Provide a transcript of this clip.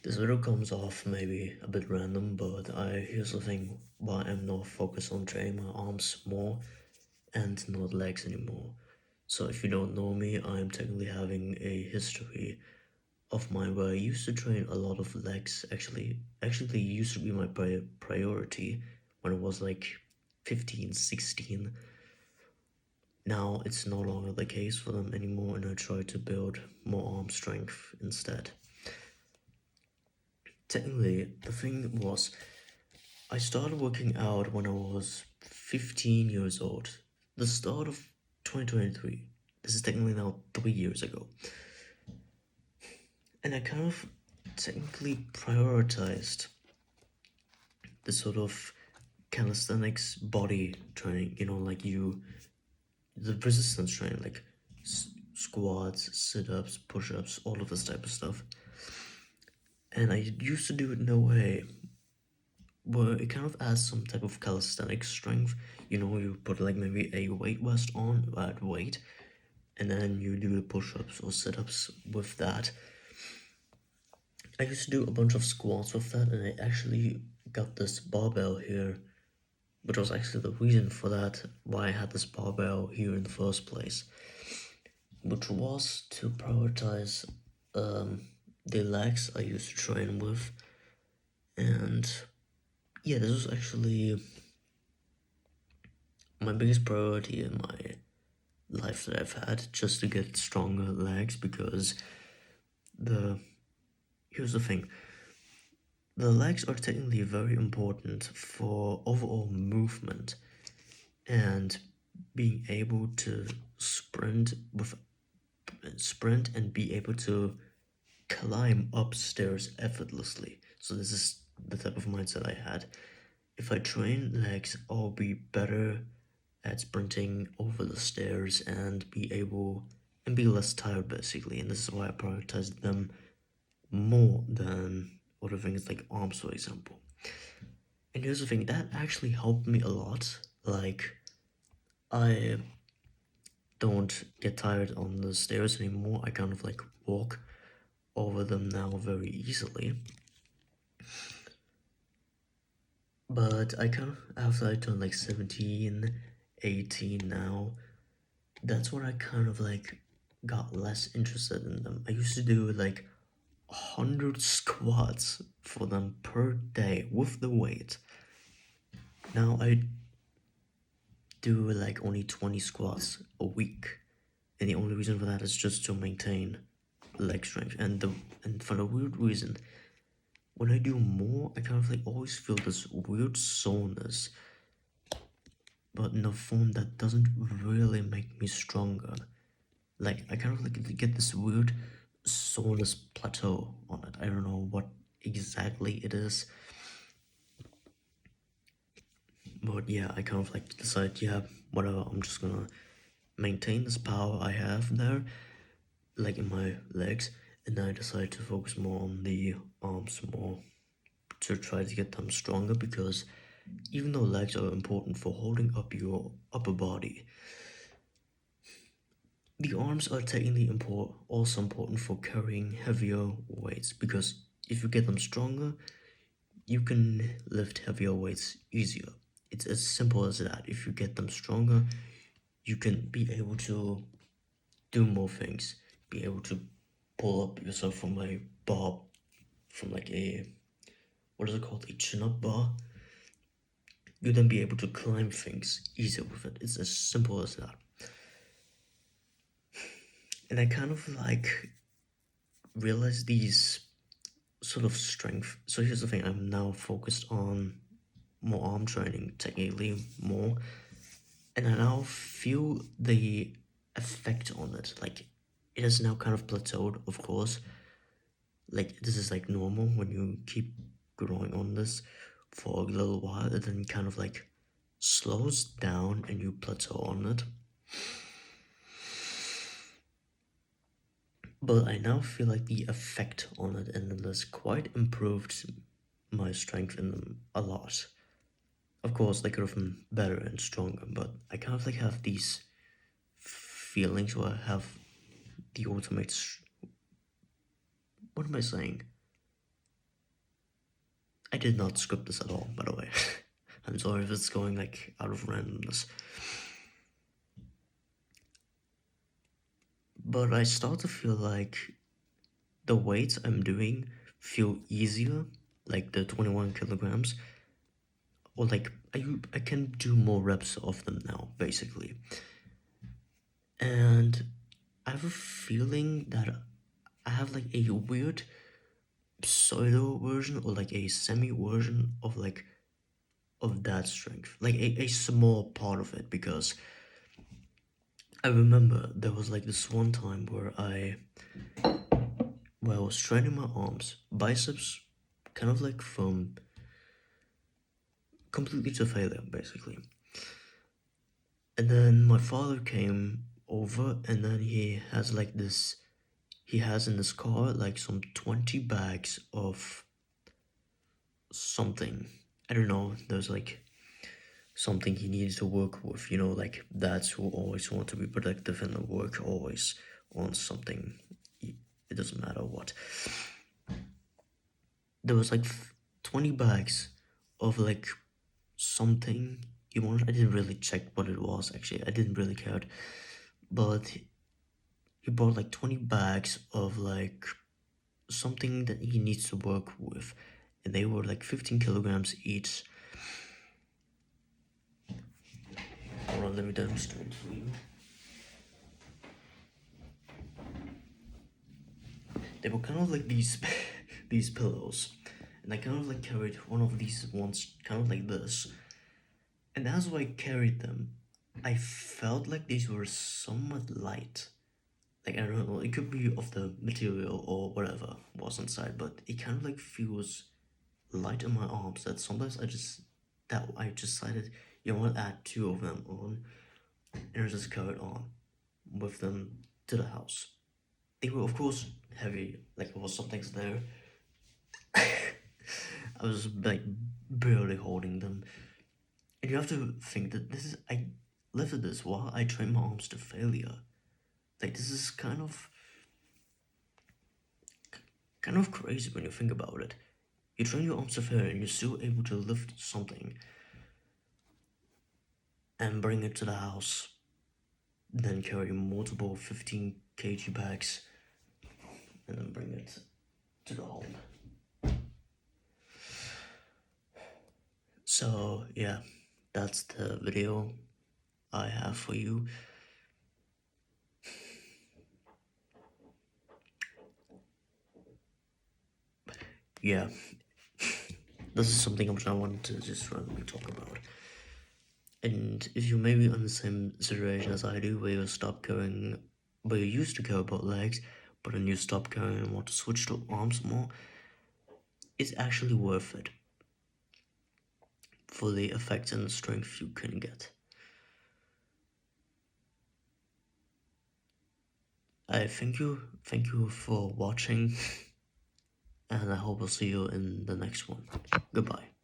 This video comes off maybe a bit random, but here's the thing why I'm not focused on training my arms more and not legs anymore. So if you don't know me, I'm technically having a history of mine where I used to train a lot of legs. Actually used to be my priority when I was like 15, 16. Now it's no longer the case for them anymore, and I try to build more arm strength instead. Technically, the thing was, I started working out when I was 15 years old, the start of 2023. This is technically now 3 years ago. And I kind of technically prioritized the sort of calisthenics body training, like the resistance training, like squats, sit-ups, push-ups, all of this type of stuff. And I used to do it in a way where it kind of adds some type of calisthenic strength. You put like maybe a weight vest on at weight, and then you do the push-ups or sit-ups with that. I used to do a bunch of squats with that, and I actually got this barbell here, which was actually the reason for that, why I had this barbell here in the first place, which was to prioritize the legs I used to train with. And yeah, this was actually my biggest priority in my life that I've had, just to get stronger legs, because here's the thing. The legs are technically very important for overall movement and being able to sprint and be able to climb upstairs effortlessly. So this is the type of mindset I had. If I train legs, I'll be better at sprinting over the stairs and be less tired basically. And this is why I prioritized them more than other things like arms, for example. And here's the thing, that actually helped me a lot. Like, I don't get tired on the stairs anymore. I kind of like walk over them now very easily. But I kind of, after I turned like 17, 18 now, that's when I kind of like got less interested in them. I used to do like 100 squats for them per day with the weight. Now I do like only 20 squats a week, and the only reason for that is just to maintain leg strength. And for the weird reason, when I do more, I kind of like always feel this weird soreness, but in a form that doesn't really make me stronger. Like, I kind of like get this weird soreness plateau on it. I don't know what exactly it is, but yeah, I kind of like decide, yeah, whatever, I'm just gonna maintain this power I have there, like in my legs, and then I decide to focus more on the arms more to try to get them stronger, because even though legs are important for holding up your upper body, the arms are technically also important for carrying heavier weights, because if you get them stronger, you can lift heavier weights easier. It's as simple as that. If you get them stronger, you can be able to do more things, be able to pull up yourself from a bar, from like what is it called, a chin-up bar. You'll then be able to climb things easier with it. It's as simple as that. And I kind of like realize these sort of strength. So here's the thing, I'm now focused on more arm training, technically more, and I now feel the effect on it. Like, it has now kind of plateaued, of course. Like, this is like normal when you keep growing on this for a little while, and then kind of like slows down and you plateau on it. But I now feel like the effect on it and it has quite improved my strength in them a lot. Of course, they could have been better and stronger, but I kind of like have these feelings where I have the ultimate. What am I saying? I did not script this at all, by the way. I'm sorry if it's going like out of randomness. But I start to feel like the weights I'm doing feel easier, like the 21 kilograms, or like I can do more reps of them now, basically. And I have a feeling that I have like a weird pseudo version or like a semi version of like of that strength, like a small part of it, because I remember there was like this one time where I was training my arms, biceps, kind of like from completely to failure, basically. And then my father came over, and then he has in his car like some 20 bags of something. I don't know, there's like something he needs to work with, you know, like dads who always want to be productive and work always on something. It doesn't matter what. There was like 20 bags of like something he wanted. I didn't really check what it was, actually. I didn't really care. But he bought like 20 bags of like something that he needs to work with. And they were like 15 kilograms each. Hold on, let me demonstrate for you. They were kind of like these these pillows, and I kind of like carried one of these ones kind of like this, and as I carried them, I felt like these were somewhat light. Like, I don't know, it could be of the material or whatever was inside, but it kind of like feels light in my arms that sometimes I just decided, you know what, add two of them on, and I just carried on with them to the house. They were of course heavy, like there was some things there. I was like barely holding them. And you have to think that I lifted this while I trained my arms to failure. Like, this is kind of crazy when you think about it. You train your arms to failure and you're still able to lift something and bring it to the house, then carry multiple 15 kg bags and then bring it to the home. So yeah, that's the video I have for you. Yeah, this is something which I wanted to just randomly talk about. And if you may be in the same situation as I do, where you stop caring, where you used to care about legs, but then you stop caring and want to switch to arms more, it's actually worth it for the effect and strength you can get. I thank you for watching, and I hope I'll see you in the next one. Goodbye.